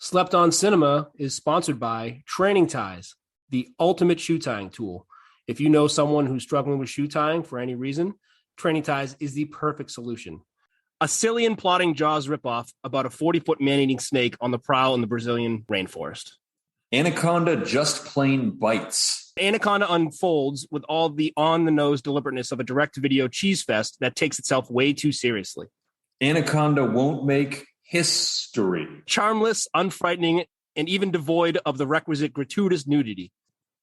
Slept On Cinema is sponsored by Training Ties, the ultimate shoe tying tool. If you know someone who's struggling with shoe tying for any reason, Training Ties is the perfect solution. A silly and plotting Jaws ripoff about a 40-foot man-eating snake on the prowl in the Brazilian rainforest. Anaconda just plain bites. Anaconda unfolds with all the on-the-nose deliberateness of a direct-to-video cheese fest that takes itself way too seriously. Anaconda won't make history. Charmless, unfrightening, and even devoid of the requisite gratuitous nudity.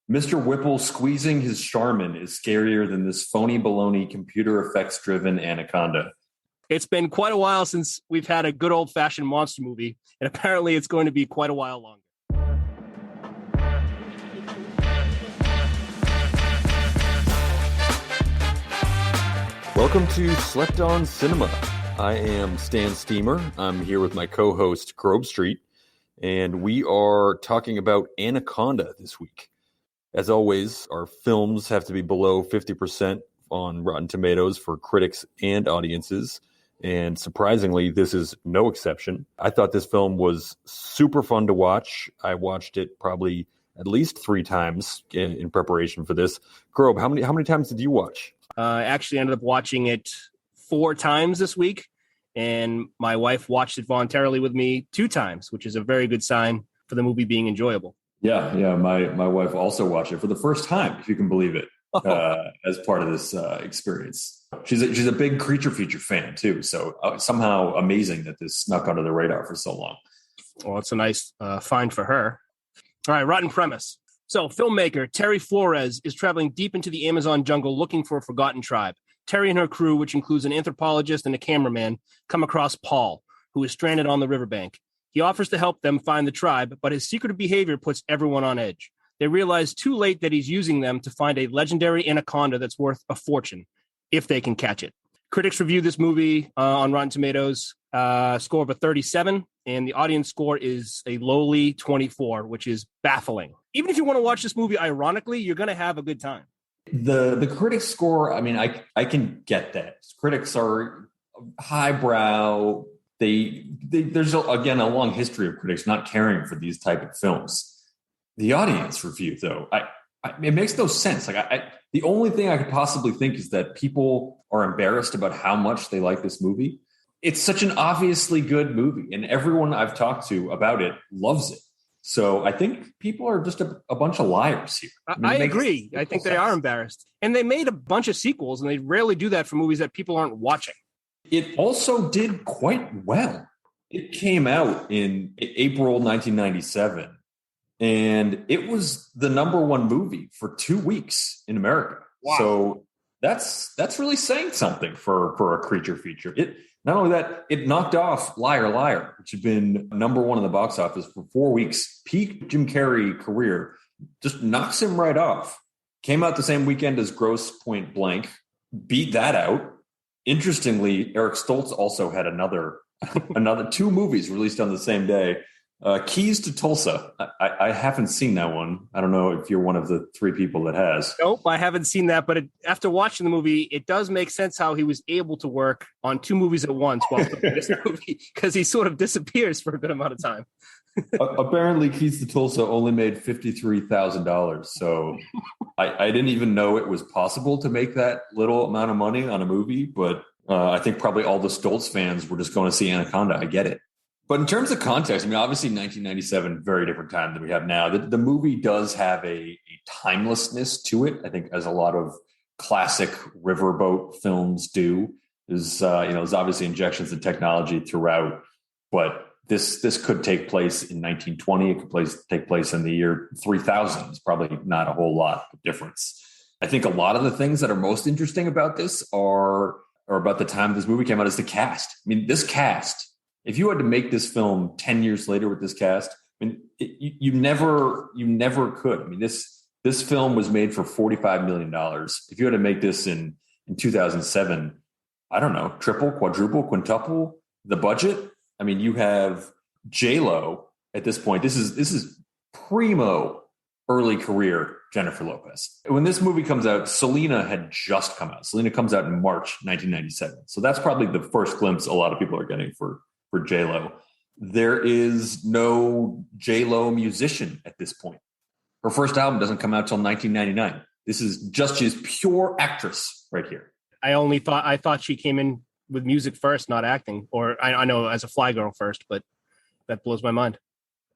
Mr. Whipple squeezing his Charmin is scarier than this phony baloney computer effects-driven Anaconda. It's been quite a while since we've had a good old-fashioned monster movie, and apparently it's going to be quite a while longer. Welcome to Slept On Cinema. I am Stan Steamer. I'm here with my co-host, Grove Street, and we are talking about Anaconda this week. As always, our films have to be below 50% on Rotten Tomatoes for critics and audiences, and surprisingly, this is no exception. I thought this film was super fun to watch. I watched it probably at least 3 times in preparation for this. Grove, how many times did you watch? I actually ended up watching it 4 times this week, and my wife watched it voluntarily with me 2 times, which is a very good sign for the movie being enjoyable. Yeah. My wife also watched it for the first time, if you can believe it, as part of this experience. She's a big creature feature fan too, so somehow amazing that this snuck under the radar for so long. Well, it's a nice find for her. All right, rotten premise. So, filmmaker Terry Flores is traveling deep into the Amazon jungle looking for a forgotten tribe. Terry and her crew, which includes an anthropologist and a cameraman, come across Paul, who is stranded on the riverbank. He offers to help them find the tribe, but his secretive behavior puts everyone on edge. They realize too late that he's using them to find a legendary anaconda that's worth a fortune, if they can catch it. Critics review this movie on Rotten Tomatoes, score of a 37, and the audience score is a lowly 24, which is baffling. Even if you want to watch this movie ironically, you're going to have a good time. The critics score, I mean, I can get that. Critics are highbrow. There's, again, a long history of critics not caring for these type of films. The audience review, though, it makes no sense. The only thing I could possibly think is that people are embarrassed about how much they like this movie. It's such an obviously good movie, and everyone I've talked to about it loves it. So I think people are just a bunch of liars here. I agree. I think they are embarrassed. And they made a bunch of sequels, and they rarely do that for movies that people aren't watching. It also did quite well. It came out in April 1997, and it was the number 1 movie for 2 weeks in America. Wow. So that's really saying something for a creature feature. Not only that, it knocked off Liar Liar, which had been number 1 in the box office for 4 weeks. Peak Jim Carrey career, just knocks him right off. Came out the same weekend as Grosse Point Blank, beat that out. Interestingly, Eric Stoltz also had another 2 movies released on the same day. Keys to Tulsa. I haven't seen that one. I don't know if you're one of the 3 people that has. Nope, I haven't seen that. But after watching the movie, it does make sense how he was able to work on 2 movies at once while filming this movie, because he sort of disappears for a good amount of time. Apparently, Keys to Tulsa only made $53,000. So I didn't even know it was possible to make that little amount of money on a movie. But I think probably all the Stoltz fans were just going to see Anaconda. I get it. But in terms of context, I mean, obviously 1997, very different time than we have now. The movie does have a timelessness to it, I think, as a lot of classic riverboat films do. There's obviously injections of technology throughout, but this could take place in 1920. It could take place in the year 3000. It's probably not a whole lot of difference. I think a lot of the things that are most interesting about this are about the time this movie came out is the cast. I mean, this cast, if you had to make this film 10 years later with this cast, I mean, you never could. I mean, this film was made for $45 million. If you had to make this in 2007, I don't know, triple, quadruple, quintuple the budget. I mean, you have J-Lo at this point. This is primo early career Jennifer Lopez. When this movie comes out, Selena had just come out. Selena comes out in March 1997. So that's probably the first glimpse a lot of people are getting for J-Lo. there is no J-Lo musician at this point. Her first album doesn't come out till 1999. This is she's pure actress right here. I thought she came in with music first, not acting, or I know as a fly girl first, but that blows my mind.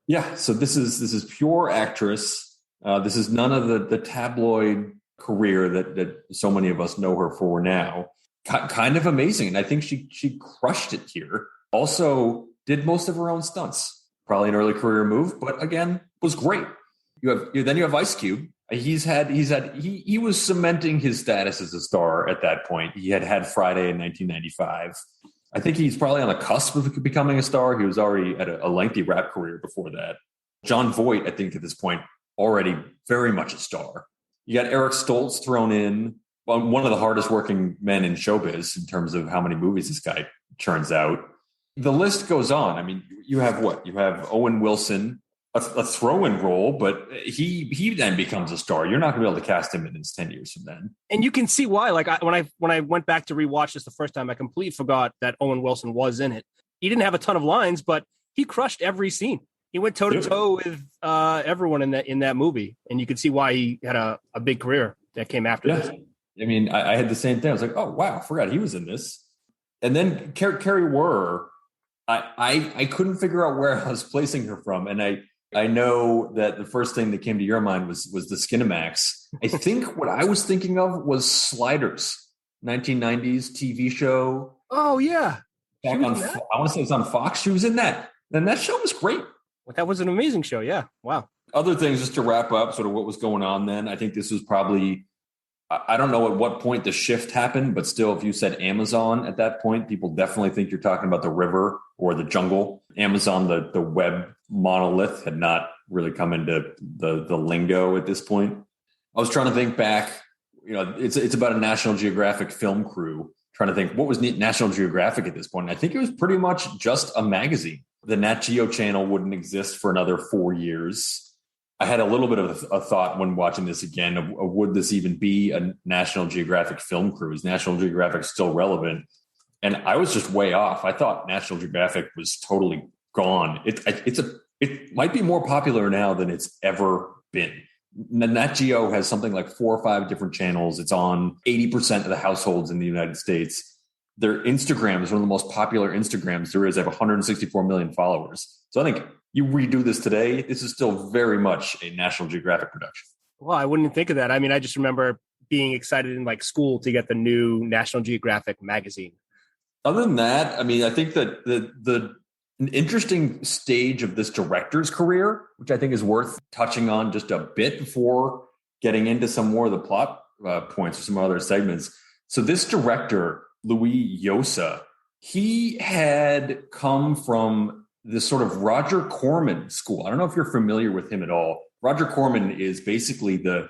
Yeah, so this is pure actress. This is none of the tabloid career that so many of us know her for now. Kind of amazing, and I think she crushed it here. Also, did most of her own stunts. Probably an early career move, but again, was great. Then you have Ice Cube. He was cementing his status as a star at that point. He had Friday in 1995. I think he's probably on the cusp of becoming a star. He was already at a lengthy rap career before that. John Voight, I think at this point, already very much a star. You got Eric Stoltz thrown in, one of the hardest working men in showbiz in terms of how many movies this guy churns out. The list goes on. I mean, you have what? You have Owen Wilson, a throw-in role, but he then becomes a star. You're not going to be able to cast him in his 10 years from then. And you can see why. Like when I went back to rewatch this the first time, I completely forgot that Owen Wilson was in it. He didn't have a ton of lines, but he crushed every scene. He went toe to toe with everyone in that movie, and you can see why he had a big career that came after this. I mean, I had the same thing. I was like, oh wow, I forgot he was in this. And then Carrie Werr, I couldn't figure out where I was placing her from, and I know that the first thing that came to your mind was the Skinamax. I think what I was thinking of was Sliders, 1990s TV show. Oh yeah, I want to say it was on Fox. She was in that, and that show was great. Well, that was an amazing show. Yeah, wow. Other things, just to wrap up, sort of what was going on then. I think this was probably, I don't know at what point the shift happened, but still, if you said Amazon at that point, people definitely think you're talking about the river or the jungle. Amazon, the web monolith, had not really come into the lingo at this point. I was trying to think back. You know, it's about a National Geographic film crew. Trying to think what was National Geographic at this point. And I think it was pretty much just a magazine. The Nat Geo channel wouldn't exist for another 4 years. I had a little bit of a thought when watching this again of would this even be a National Geographic film crew? Is National Geographic still relevant? And I was just way off. I thought National Geographic was totally gone. It might be more popular now than it's ever been. Nat Geo has something like 4 or 5 different channels. It's on 80% of the households in the United States. Their Instagram is one of the most popular Instagrams there is. They have 164 million followers. So I think you redo this today, this is still very much a National Geographic production. Well, I wouldn't think of that. I mean, I just remember being excited in like school to get the new National Geographic magazine. Other than that, I mean, I think that an interesting stage of this director's career, which I think is worth touching on just a bit before getting into some more of the plot points or some other segments. So this director, Louis Llosa, he had come from this sort of Roger Corman school. I don't know if you're familiar with him at all. Roger Corman is basically the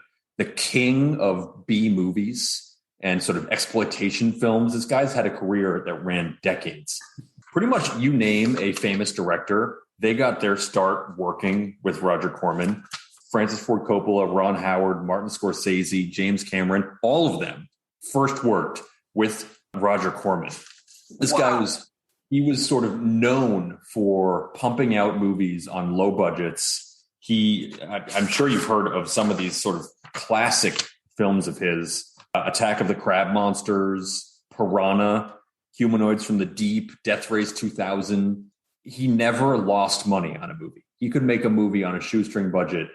king of B movies and sort of exploitation films. This guy's had a career that ran decades. Pretty much you name a famous director, they got their start working with Roger Corman. Francis Ford Coppola, Ron Howard, Martin Scorsese, James Cameron, all of them first worked with Roger Corman. This guy was sort of known for pumping out movies on low budgets. I'm sure you've heard of some of these sort of classic films of his, Attack of the Crab Monsters, Piranha, Humanoids from the Deep, Death Race 2000. He never lost money on a movie. He could make a movie on a shoestring budget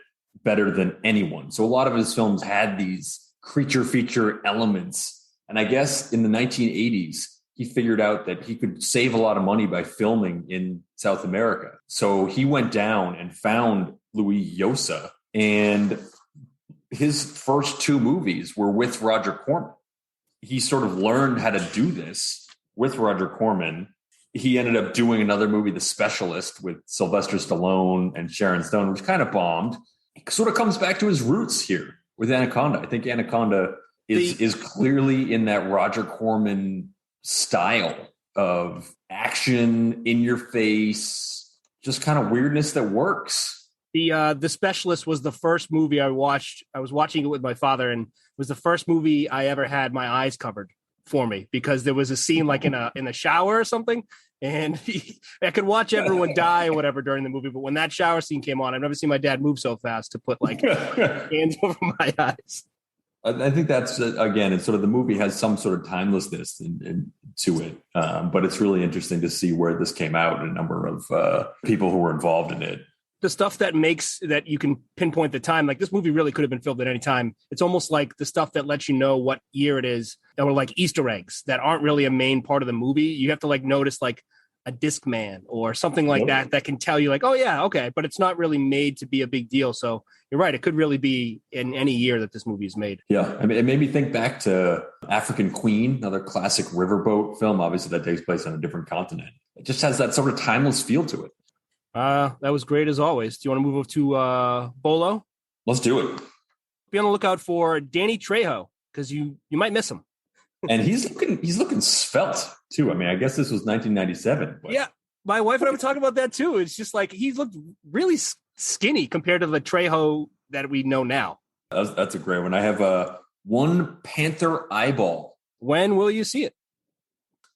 better than anyone. So a lot of his films had these creature feature elements. And I guess in the 1980s, he figured out that he could save a lot of money by filming in South America. So he went down and found Louis Llosa, and his first 2 movies were with Roger Corman. He sort of learned how to do this with Roger Corman. He ended up doing another movie, The Specialist, with Sylvester Stallone and Sharon Stone, which kind of bombed. It sort of comes back to his roots here with Anaconda. I think Anaconda is clearly in that Roger Corman style of action, in your face, just kind of weirdness that works. The Specialist was the first movie I watched. I was watching it with my father, and it was the first movie I ever had my eyes covered for me, because there was a scene like in a shower or something, And I could watch everyone die or whatever during the movie. But when that shower scene came on, I've never seen my dad move so fast to put like hands over my eyes. I think that's, again, it's sort of the movie has some sort of timelessness to it. But it's really interesting to see where this came out and a number of people who were involved in it. The stuff that makes that you can pinpoint the time, like this movie really could have been filmed at any time. It's almost like the stuff that lets you know what year it is, or like Easter eggs that aren't really a main part of the movie. You have to like notice like a disc man or something like that can tell you like, oh yeah, okay, but it's not really made to be a big deal. So you're right, it could really be in any year that this movie is made. Yeah, I mean, it made me think back to African Queen, another classic riverboat film. Obviously, that takes place on a different continent. It just has that sort of timeless feel to it. That was great as always. Do you want to move over to Bolo? Let's do it. Be on the lookout for Danny Trejo because you might miss him. And he's looking svelte too. I mean, I guess this was 1997. But. Yeah, my wife and I were talking about that too. It's just like he's looked really skinny compared to the Trejo that we know now. That's a great one. I have one Panther eyeball. When will you see it?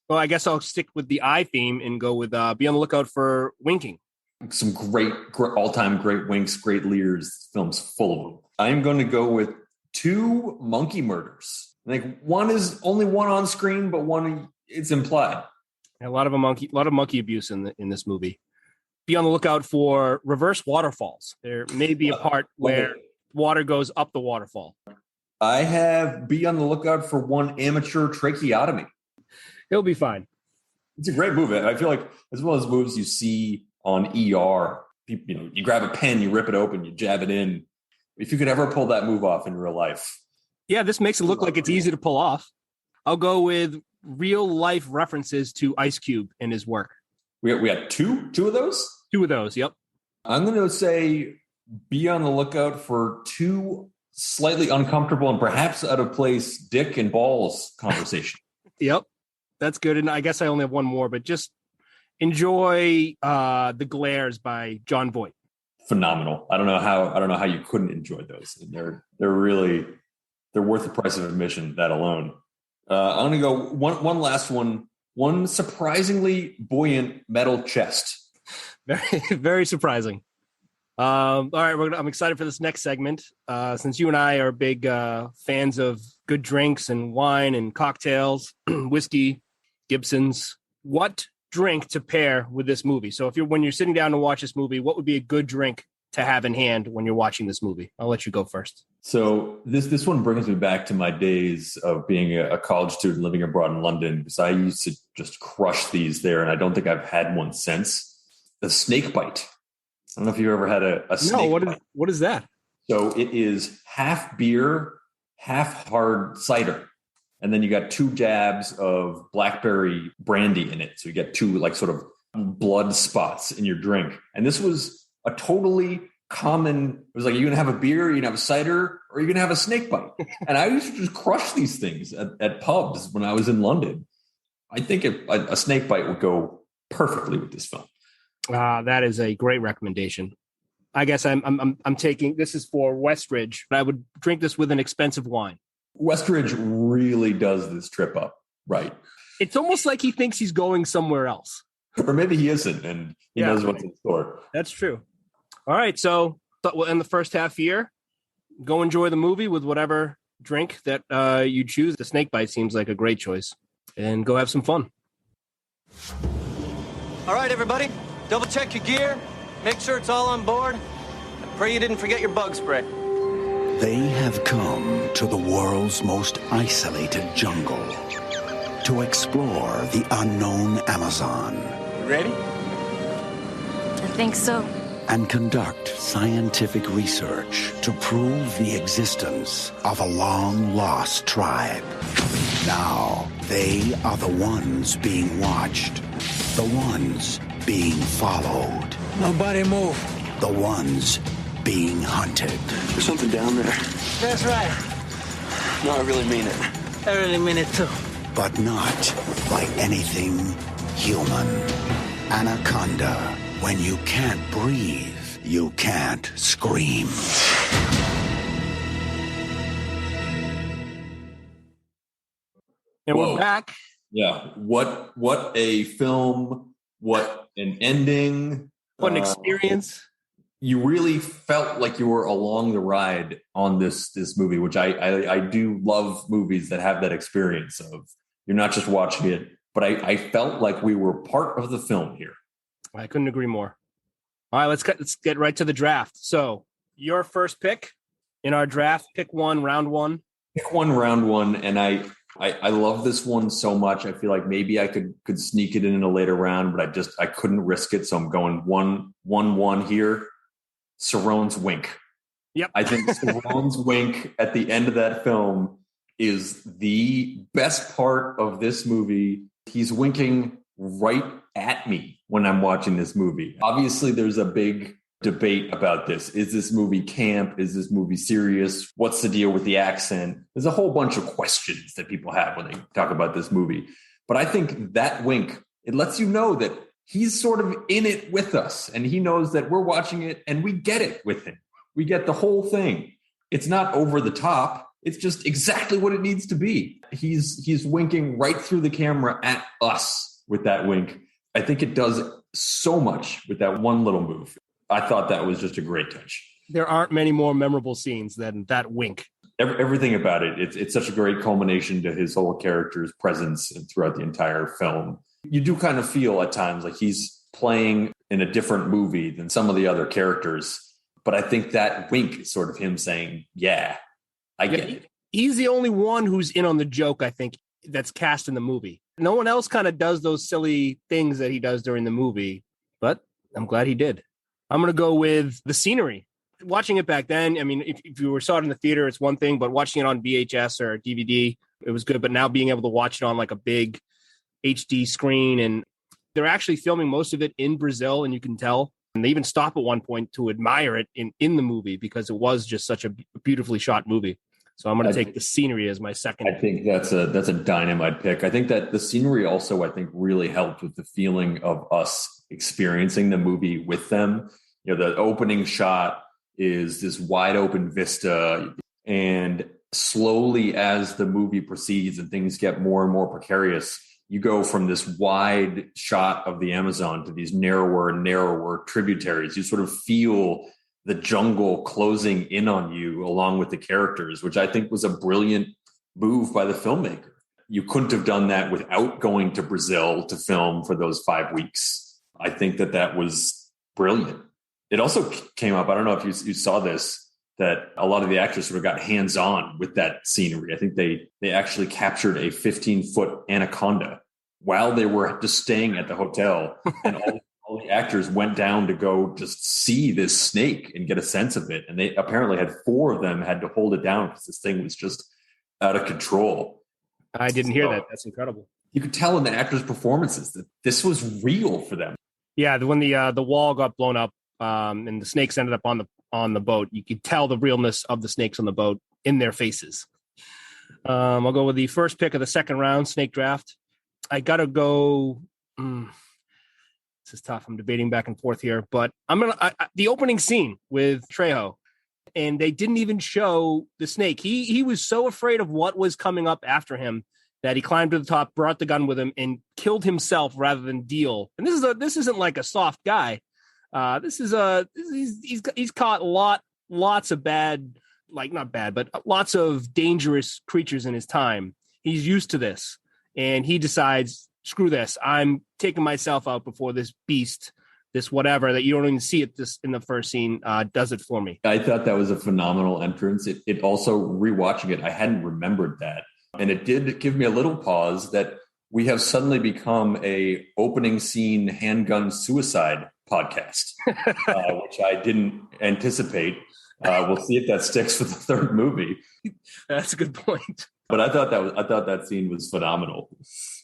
Well, I guess I'll stick with the eye theme and go with be on the lookout for Winking. Some great all-time great winks, great leers. This film's full of them. I'm going to go with two monkey murders. Like one is only one on screen, but one it's implied. A lot of monkey abuse in this movie. Be on the lookout for reverse waterfalls. There may be a part where water goes up the waterfall. I have be on the lookout for one amateur tracheotomy. It'll be fine. It's a great movie. I feel like as well as movies you see on ER, you grab a pen, you rip it open, you jab it in. If you could ever pull that move off in real life. Yeah, this makes it look like it's easy to pull off. I'll go with real life references to Ice Cube and his work. We had two of those? Two of those, yep. I'm going to say be on the lookout for two slightly uncomfortable and perhaps out of place dick and balls conversation. Yep, that's good. And I guess I only have one more, but just enjoy The Glares by John Voight. Phenomenal. I don't know how you couldn't enjoy those. They're worth the price of admission, that alone. I'm going to go one last one. One surprisingly buoyant metal chest. Very, very surprising. All right, I'm excited for this next segment. Since you and I are big fans of good drinks and wine and cocktails, whiskey, Gibsons, what drink to pair with this movie? So when you're sitting down to watch this movie, what would be a good drink to have in hand when you're watching this movie? I'll let you go first. So this one brings me back to my days of being a college student living abroad in London, because I used to just crush these there, and I don't think I've had one since. The snake bite. I don't know if you've ever had a snake bite. What is that? So it is half beer, half hard cider. And then you got 2 jabs of blackberry brandy in it. So you get 2 like sort of blood spots in your drink. And this was a totally common, it was like, you're going to have a beer, you're going to have a cider, or you're going to have a snake bite. And I used to just crush these things at pubs when I was in London. I think a snake bite would go perfectly with this film. That is a great recommendation. I guess I'm taking, this is for Westridge, but I would drink this with an expensive wine. Westridge really does this trip up, right? It's almost like he thinks he's going somewhere else. Or maybe he isn't, and he knows what's in store. That's true. All right, so we'll end the first half here. Go enjoy the movie with whatever drink that you choose. The snake bite seems like a great choice. And go have some fun. All right, everybody. Double check your gear. Make sure it's all on board. I pray you didn't forget your bug spray. They have come to the world's most isolated jungle to explore the unknown Amazon. You ready? I think so. And conduct scientific research to prove the existence of a long-lost tribe. Now, they are the ones being watched, the ones being followed. Nobody move. The ones being hunted. There's something down there. That's right. No, I really mean it. I really mean it, too. But not by anything human. Anaconda. When you can't breathe, you can't scream. And we're back. Yeah. What a film What an ending. What an experience. You really felt like you were along the ride on this movie, which I do love movies that have that experience of you're not just watching it, but I felt like we were part of the film here. I couldn't agree more. All right, let's get right to the draft. So your first pick in our draft, pick one, round one. Pick one, round one, and I love this one so much. I feel like maybe I could sneak it in a later round, but I couldn't risk it, so I'm going 1-1 here. Cerrone's wink. Yep. I think Cerrone's wink at the end of that film is the best part of this movie. He's winking right at me when I'm watching this movie. Obviously, there's a big debate about this. Is this movie camp? Is this movie serious? What's the deal with the accent? There's a whole bunch of questions that people have when they talk about this movie. But I think that wink, it lets you know that he's sort of in it with us, and he knows that we're watching it and we get it with him. We get the whole thing. It's not over the top. It's just exactly what it needs to be. He's winking right through the camera at us with that wink. I think it does so much with that one little move. I thought that was just a great touch. There aren't many more memorable scenes than that wink. Everything about it. It's such a great culmination to his whole character's presence throughout the entire film. You do kind of feel at times like he's playing in a different movie than some of the other characters. But I think that wink is sort of him saying, yeah, I get it. He's the only one who's in on the joke, I think, that's cast in the movie. No one else kind of does those silly things that he does during the movie, but I'm glad he did. I'm going to go with the scenery. Watching it back then, I mean, if you saw it in the theater, it's one thing, but watching it on VHS or DVD, it was good. But now being able to watch it on like a big HD screen, and they're actually filming most of it in Brazil, and you can tell. And they even stop at one point to admire it in the movie because it was just such a beautifully shot movie. So I'm going to take the scenery as my second. I think that's a dynamite pick. I think that the scenery also, I think, really helped with the feeling of us experiencing the movie with them. You know, the opening shot is this wide open vista, and slowly as the movie proceeds and things get more and more precarious, you go from this wide shot of the Amazon to these narrower and narrower tributaries. You sort of feel the jungle closing in on you along with the characters, which I think was a brilliant move by the filmmaker. You couldn't have done that without going to Brazil to film for those 5 weeks. I think that was brilliant. It also came up, I don't know if you saw this, that a lot of the actors sort of got hands-on with that scenery. I think they actually captured a 15-foot anaconda while they were just staying at the hotel. And all the actors went down to go just see this snake and get a sense of it. And they apparently had 4 of them had to hold it down because this thing was just out of control. I didn't hear that. That's incredible. You could tell in the actors' performances that this was real for them. Yeah, when the wall got blown up and the snakes ended up on the boat, you could tell the realness of the snakes on the boat in their faces. I'll go with the first pick of the second round, snake draft. I got to go. This is tough. I'm debating back and forth here, but the opening scene with Trejo, and they didn't even show the snake. He was so afraid of what was coming up after him that he climbed to the top, brought the gun with him, and killed himself rather than deal. And this isn't like a soft guy. He's caught lots of bad, like not bad, but lots of dangerous creatures in his time. He's used to this, and he decides, screw this. I'm taking myself out before this beast, this whatever that you don't even see it this in the first scene, does it for me. I thought that was a phenomenal entrance. It also, rewatching it, I hadn't remembered that. And it did give me a little pause that we have suddenly become a opening scene handgun suicide podcast, which I didn't anticipate. We'll see if that sticks for the third movie. That's a good point. But I thought that scene was phenomenal.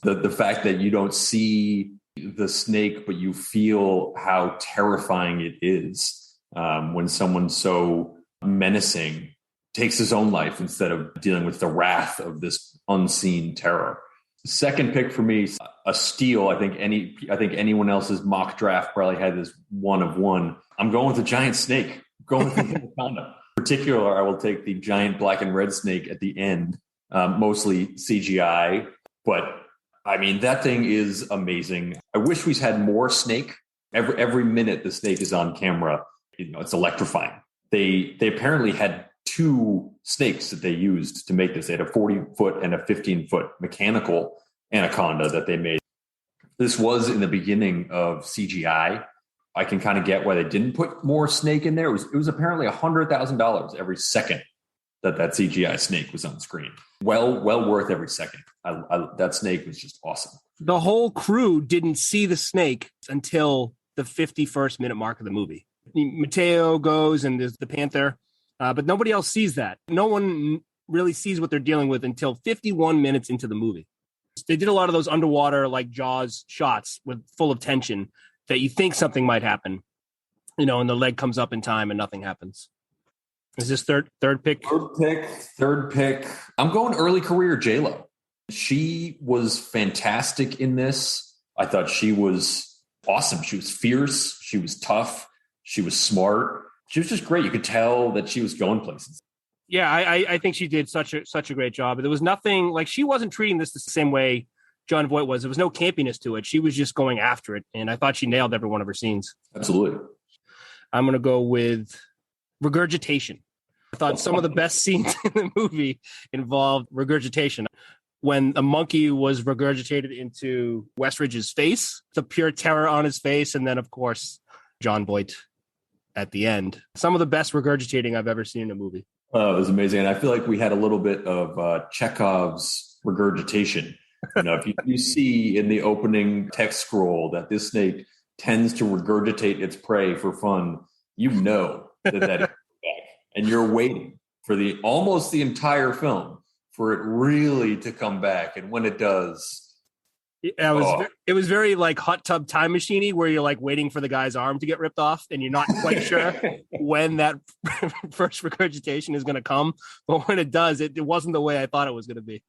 The fact that you don't see the snake, but you feel how terrifying it is when someone so menacing takes his own life instead of dealing with the wrath of this unseen terror. Second pick for me, a steal. I think anyone else's mock draft probably had this one of one. I'm going with the giant snake. I'm going with the Anaconda. In particular, I will take the giant black and red snake at the end, mostly CGI, but I mean, that thing is amazing. I wish we had more snake. Every minute the snake is on camera, it's electrifying. They apparently had 2 snakes that they used to make this. They had a 40-foot and a 15-foot mechanical anaconda that they made. This was in the beginning of CGI. I can kind of get why they didn't put more snake in there. It was apparently $100,000 every second that CGI snake was on screen. Well worth every second. That snake was just awesome. The whole crew didn't see the snake until the 51st minute mark of the movie. Mateo goes and there's the panther, but nobody else sees that. No one really sees what they're dealing with until 51 minutes into the movie. They did a lot of those underwater, like Jaws shots with full of tension that you think something might happen, and the leg comes up in time and nothing happens. Is this third pick? Third pick. I'm going early career J-Lo. She was fantastic in this. I thought she was awesome. She was fierce. She was tough. She was smart. She was just great. You could tell that she was going places. Yeah, I think she did such a great job. There was nothing like she wasn't treating this the same way John Voight was. There was no campiness to it. She was just going after it, and I thought she nailed every one of her scenes. Absolutely. I'm going to go with regurgitation. I thought some of the best scenes in the movie involved regurgitation. When a monkey was regurgitated into Westridge's face, the pure terror on his face, and then, of course, John Voight at the end. Some of the best regurgitating I've ever seen in a movie. Oh, it was amazing. And I feel like we had a little bit of Chekhov's regurgitation. If you see in the opening text scroll that this snake tends to regurgitate its prey for fun, that is back. And you're waiting for almost the entire film for it really to come back. And when it does, it was very like Hot Tub Time Machine-y, where you're like waiting for the guy's arm to get ripped off and you're not quite sure when that first regurgitation is going to come. But when it does, it wasn't the way I thought it was going to be.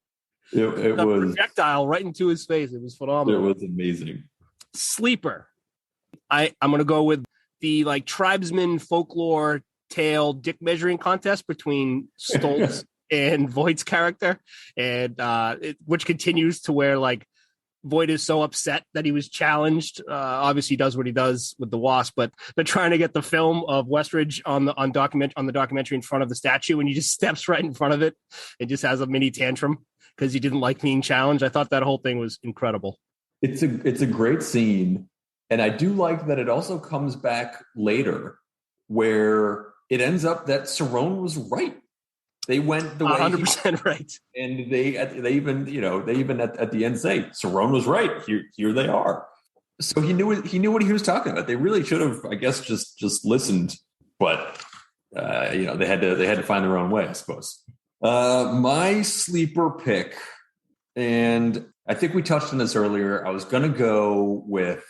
It was projectile right into his face. It was phenomenal. It was amazing. Sleeper. I'm going to go with the like tribesman folklore tale dick measuring contest between Stoltz and Voight's character, and which continues to where like Voight is so upset that he was challenged. Obviously, he does what he does with the Wasp, but they're trying to get the film of Westridge on the documentary in front of the statue, and he just steps right in front of it and just has a mini tantrum because he didn't like being challenged. I thought that whole thing was incredible. It's a great scene, and I do like that it also comes back later where it ends up that Cerrone was right. They went the way 100% right, and they even at the end say Cerrone was right. Here they are. So he knew what he was talking about. They really should have, I guess, just listened, but they had to find their own way, I suppose. My sleeper pick, and I think we touched on this earlier. I was going to go with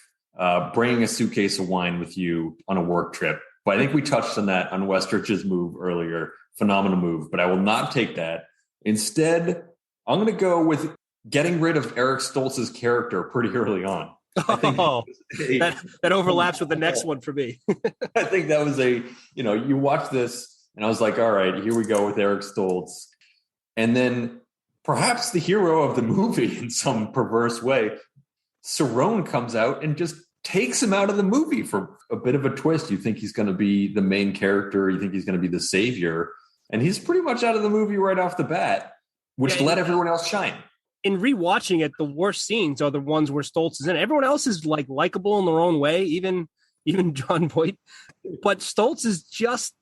bringing a suitcase of wine with you on a work trip. But I think we touched on that on Westridge's move earlier. Phenomenal move, but I will not take that. Instead, I'm going to go with getting rid of Eric Stoltz's character pretty early on. That overlaps with the next one for me. I think that was you watch this and I was like, all right, here we go with Eric Stoltz. And then perhaps the hero of the movie in some perverse way, Cerrone comes out and just takes him out of the movie for a bit of a twist. You think he's going to be the main character. You think he's going to be the savior. And he's pretty much out of the movie right off the bat, which let everyone else shine. In rewatching it, the worst scenes are the ones where Stoltz is in. Everyone else is like likable in their own way, even John Voight. But Stoltz is just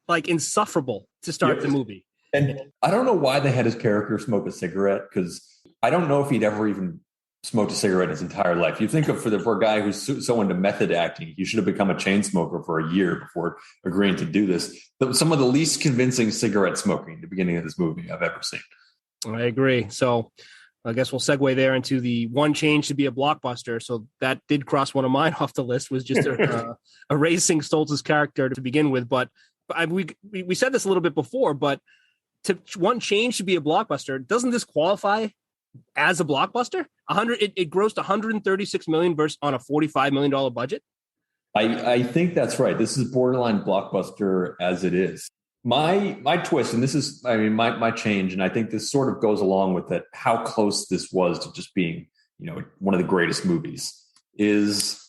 like insufferable to start the movie. And I don't know why they had his character smoke a cigarette, because I don't know if he'd ever even smoked a cigarette his entire life. You think of for a guy who's so into method acting, he should have become a chain smoker for a year before agreeing to do this. Some of the least convincing cigarette smoking at the beginning of this movie I've ever seen. I agree. So I guess we'll segue there into the one change to be a blockbuster. So that did cross one of mine off the list, was just erasing Stoltz's character to begin with. But we said this a little bit before, but one change to be a blockbuster, doesn't this qualify as a blockbuster? It grossed $136 million versus on a $45 million budget. I think that's right. This is borderline blockbuster as it is. My twist, and this is, my change, and I think this sort of goes along with it, how close this was to just being, one of the greatest movies, is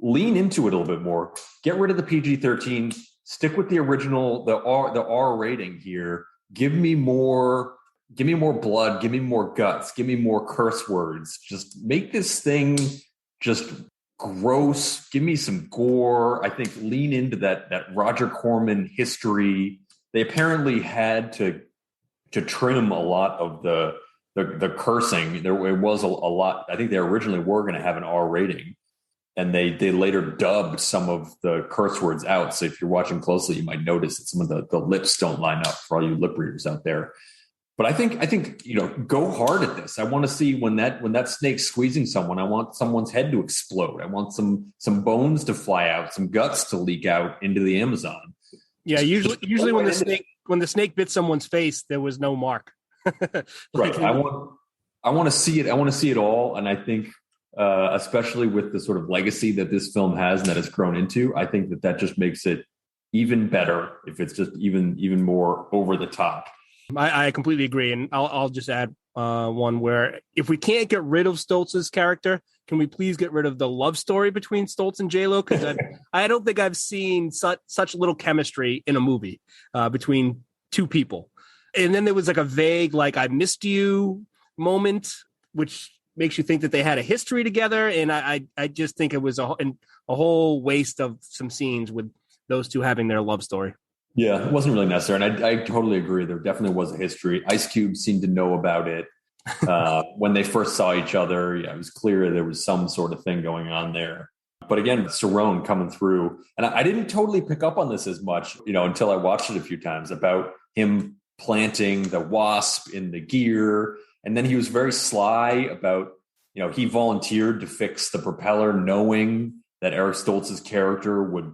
lean into it a little bit more. Get rid of the PG-13. Stick with the original, the R rating here. Give me more blood. Give me more guts. Give me more curse words. Just make this thing just gross. Give me some gore. I think lean into that Roger Corman history. They apparently had to trim a lot of the cursing. It was a lot. I think they originally were going to have an R rating, and they later dubbed some of the curse words out. So if you're watching closely, you might notice that some of the lips don't line up, for all you lip readers out there. But I think go hard at this. I want to see when that snake's squeezing someone, I want someone's head to explode. I want some bones to fly out, some guts to leak out into the Amazon. Yeah, usually when the snake bit someone's face, there was no mark. Right. I want to see it. I want to see it all. And I think, especially with the sort of legacy that this film has and that it's grown into, I think that just makes it even better if it's just even more over the top. I completely agree. And I'll just add one where if we can't get rid of Stoltz's character, can we please get rid of the love story between Stoltz and J-Lo? Because I don't think I've seen such little chemistry in a movie between two people. And then there was like a vague, like, I missed you moment, which makes you think that they had a history together. And I just think it was a whole waste of some scenes with those two having their love story. Yeah, it wasn't really necessary. And I totally agree. There definitely was a history. Ice Cube seemed to know about it when they first saw each other. Yeah, it was clear there was some sort of thing going on there. But again, Cerrone coming through. And I didn't totally pick up on this as much, until I watched it a few times, about him planting the wasp in the gear. And then he was very sly about, he volunteered to fix the propeller, knowing that Eric Stoltz's character would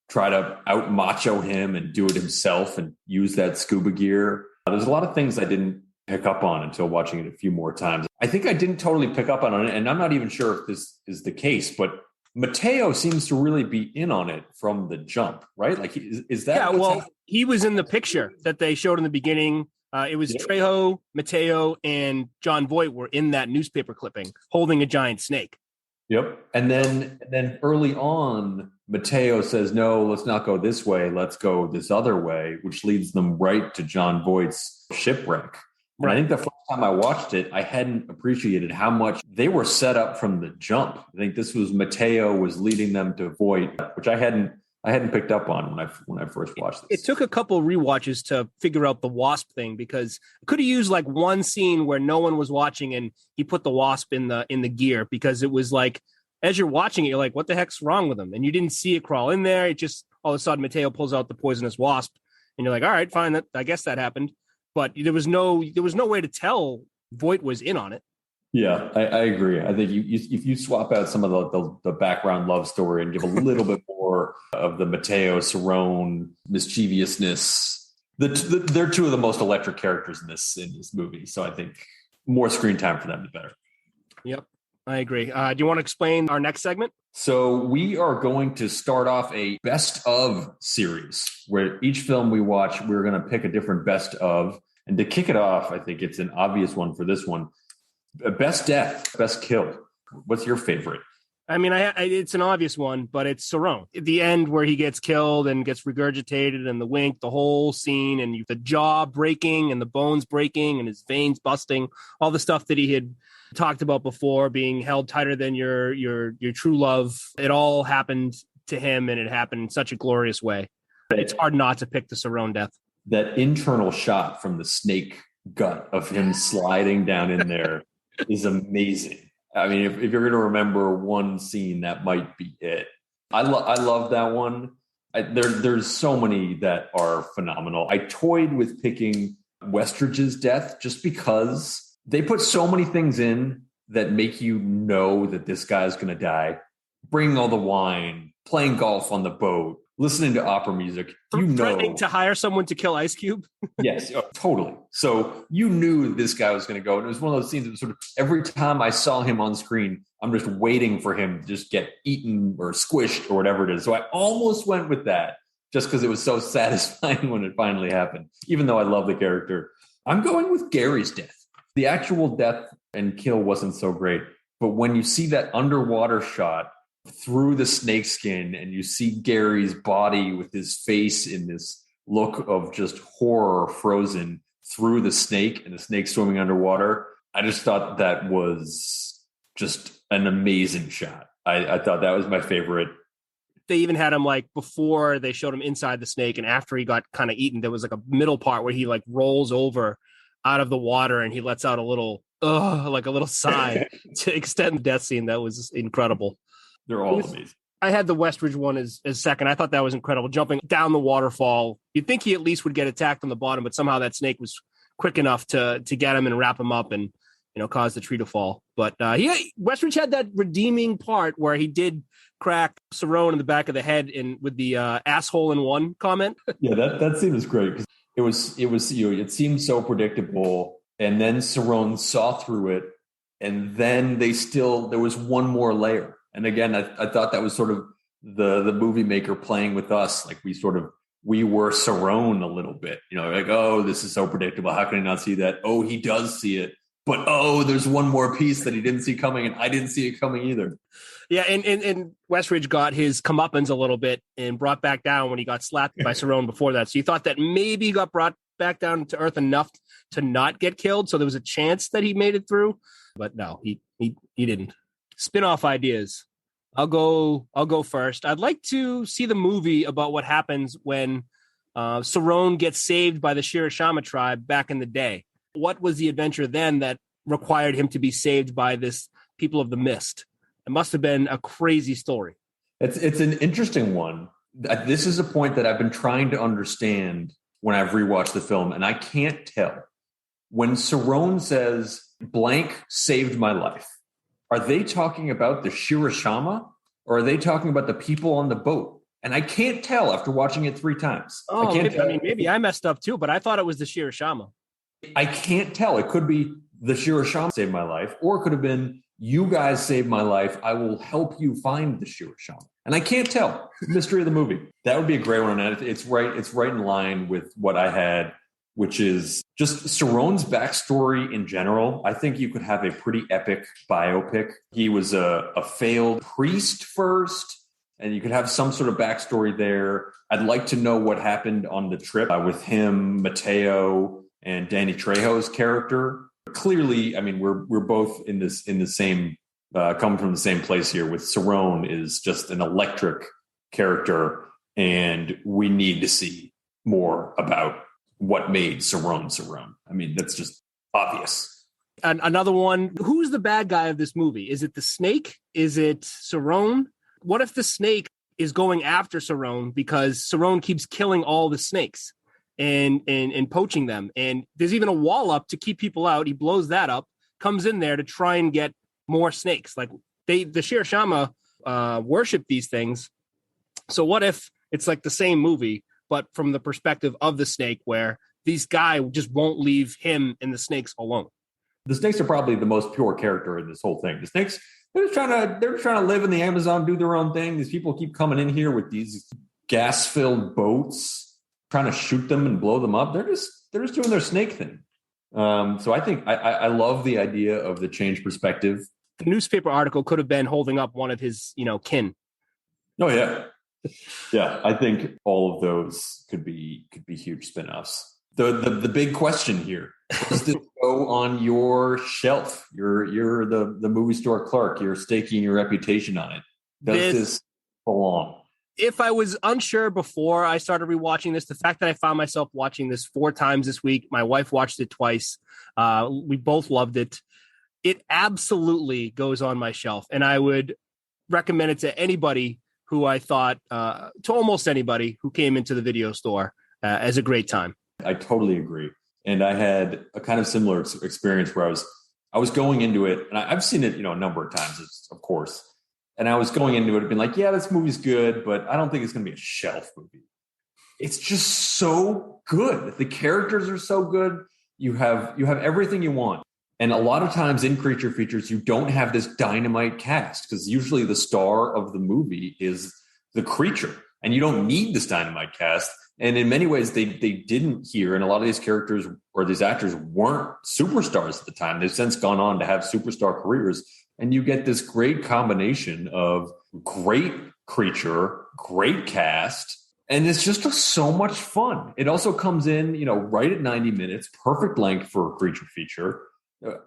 try to out macho him and do it himself and use that scuba gear. There's a lot of things I didn't pick up on until watching it a few more times. I think I didn't totally pick up on it, and I'm not even sure if this is the case, but Mateo seems to really be in on it from the jump, right? Like, is that? Yeah, well, he was in the picture that they showed in the beginning. It was Trejo, Mateo, and John Voight were in that newspaper clipping holding a giant snake. Yep. And then early on, Mateo says, no, let's not go this way. Let's go this other way, which leads them right to John Voight's shipwreck. And I think the first time I watched it, I hadn't appreciated how much they were set up from the jump. I think this was Mateo was leading them to Voight, which I hadn't picked up on when I first watched this. It took a couple rewatches to figure out the wasp thing, because I could have used like one scene where no one was watching and he put the wasp in the gear, because it was like, as you're watching it, you're like, what the heck's wrong with him? And you didn't see it crawl in there. It just, all of a sudden, Mateo pulls out the poisonous wasp and you're like, all right, fine. I guess that happened. But there was no way to tell Voight was in on it. Yeah, I agree. I think if you swap out some of the background love story and give a little bit more of the Mateo Cerrone mischievousness, they're two of the most electric characters in this movie. So I think more screen time for them, the better. Yep, I agree. Do you want to explain our next segment? So we are going to start off a best of series where each film we watch, we're going to pick a different best of. And to kick it off, I think it's an obvious one for this one. Best death, best kill. What's your favorite? I mean, it's an obvious one, but it's Cerrone. At the end where he gets killed and gets regurgitated, and the wink, the whole scene, and the jaw breaking and the bones breaking and his veins busting, all the stuff that he had talked about before, being held tighter than your true love. It all happened to him, and it happened in such a glorious way. It's hard not to pick the Cerrone death. That internal shot from the snake gut of him sliding down in there is amazing. I mean, if you're going to remember one scene, that might be it. I love that one. There's so many that are phenomenal. I toyed with picking Westridge's death just because they put so many things in that make you know that this guy's going to die. Bringing all the wine, playing golf on the boat, listening to opera music, threatening to hire someone to kill Ice Cube. Yes, totally. So you knew this guy was going to go. And it was one of those scenes that was sort of every time I saw him on screen, I'm just waiting for him to just get eaten or squished or whatever it is. So I almost went with that just because it was so satisfying when it finally happened, even though I love the character. I'm going with Gary's death. The actual death and kill wasn't so great. But when you see that underwater shot through the snakeskin and you see Gary's body with his face in this look of just horror frozen through the snake and the snake swimming underwater, I just thought that was just an amazing shot. I thought that was my favorite. They even had him like before they showed him inside the snake, and after he got kind of eaten, there was like a middle part where he like rolls over out of the water and he lets out a little like a little sigh to extend the death scene. That was incredible. They're all amazing. I had the Westridge one as second. I thought that was incredible. Jumping down the waterfall. You'd think he at least would get attacked on the bottom, but somehow that snake was quick enough to get him and wrap him up and, cause the tree to fall. But Westridge had that redeeming part where he did crack Cerrone in the back of the head with the asshole in one comment. Yeah, that scene was great because it seemed so predictable. And then Cerrone saw through it. And then there was one more layer. And again, I thought that was sort of the movie maker playing with us. Like we were Cerrone a little bit, like, oh, this is so predictable. How can I not see that? Oh, he does see it. But, oh, there's one more piece that he didn't see coming, and I didn't see it coming either. Yeah, and Westridge got his comeuppance a little bit and brought back down when he got slapped by Cerrone before that. So you thought that maybe he got brought back down to earth enough to not get killed. So there was a chance that he made it through. But no, he didn't. Spin-off ideas. I'll go first. I'd like to see the movie about what happens when Cerrone gets saved by the Shirashama tribe back in the day. What was the adventure then that required him to be saved by this people of the mist? It must have been a crazy story. It's an interesting one. This is a point that I've been trying to understand when I've rewatched the film, and I can't tell. When Cerrone says, blank saved my life, are they talking about the Shirashama or are they talking about the people on the boat? And I can't tell after watching it 3 times. Oh, maybe I messed up too, but I thought it was the Shirashama. I can't tell. It could be the Shirashama saved my life, or it could have been you guys saved my life. I will help you find the Shirashama. And I can't tell. Mystery of the movie. That would be a great one. And it's right in line with what I had, which is just Cerrone's backstory in general. I think you could have a pretty epic biopic. He was a failed priest first, and you could have some sort of backstory there. I'd like to know what happened on the trip with him, Mateo, and Danny Trejo's character. Clearly, I mean, we're both in the same, coming from the same place here. With Cerrone is just an electric character, and we need to see more about what made Cerrone. I mean, that's just obvious. And another one, who's the bad guy of this movie? Is it the snake? Is it Cerrone? What if the snake is going after Cerrone because Cerrone keeps killing all the snakes and poaching them? And there's even a wall up to keep people out. He blows that up, comes in there to try and get more snakes. Like the Shirashama worship these things. So what if it's like the same movie, but from the perspective of the snake, where these guy just won't leave him and the snakes alone? The snakes are probably the most pure character in this whole thing. The snakes, they're trying to live in the Amazon, do their own thing. These people keep coming in here with these gas-filled boats, trying to shoot them and blow them up. They're just doing their snake thing. So I think I love the idea of the change perspective. The newspaper article could have been holding up one of his, kin. Oh yeah. Yeah, I think all of those could be huge spin-offs. The big question here, does this go on your shelf? You're the movie store clerk. You're staking your reputation on it. Does this belong? If I was unsure before I started rewatching this, the fact that I found myself watching this 4 times this week, my wife watched it twice. We both loved it. It absolutely goes on my shelf, and I would recommend it to anybody who I thought, to almost anybody who came into the video store as a great time. I totally agree. And I had a kind of similar experience where I was going into it, and I've seen it, a number of times, of course. And I was going into it being like, yeah, this movie's good, but I don't think it's going to be a shelf movie. It's just so good. The characters are so good. You have everything you want. And a lot of times in creature features, you don't have this dynamite cast because usually the star of the movie is the creature, and you don't need this dynamite cast. And in many ways, they didn't here. And a lot of these characters or these actors weren't superstars at the time. They've since gone on to have superstar careers. and you get this great combination of great creature, great cast, and it's just so much fun. It also comes in, right at 90 minutes, perfect length for a creature feature.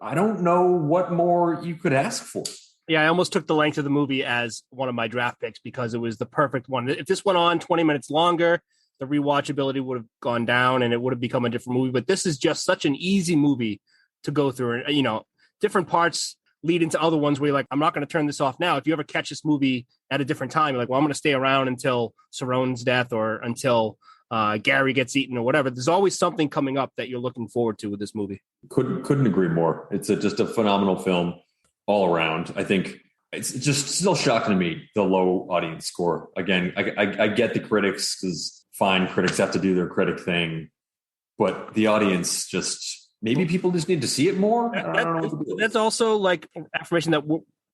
I don't know what more you could ask for. Yeah, I almost took the length of the movie as one of my draft picks because it was the perfect one. If this went on 20 minutes longer, the rewatchability would have gone down and it would have become a different movie. But this is just such an easy movie to go through. And, different parts lead into other ones where you're like, I'm not going to turn this off now. If you ever catch this movie at a different time, you're like, well, I'm going to stay around until Sarone's death or until Gary gets eaten or whatever. There's always something coming up that you're looking forward to with this movie. Couldn't agree more. It's just a phenomenal film all around. I think it's just still shocking to me, the low audience score. Again, I get the critics, because fine, critics have to do their critic thing, but the audience just, maybe people just need to see it more. I don't know what to do. That's also like affirmation that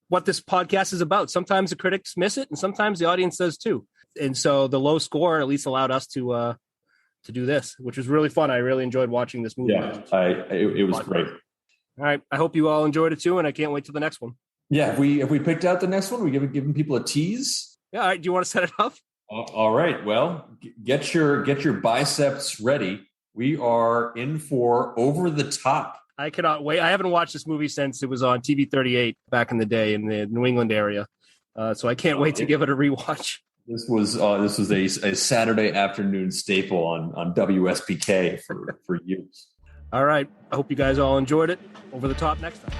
what this podcast is about. Sometimes the critics miss it and sometimes the audience does too. And so the low score at least allowed us to do this, which was really fun. I really enjoyed watching this movie. Yeah, it was great. All right. I hope you all enjoyed it too, and I can't wait till the next one. Yeah, if we picked out the next one, we giving people a tease. Yeah. All right. Do you want to set it up? All right. Well, get your biceps ready. We are in for Over the Top. I cannot wait. I haven't watched this movie since it was on TV 38 back in the day in the New England area, so I can't wait to give it a rewatch. This was a Saturday afternoon staple on WSBK for years. All right. I hope you guys all enjoyed it. Over the Top next time.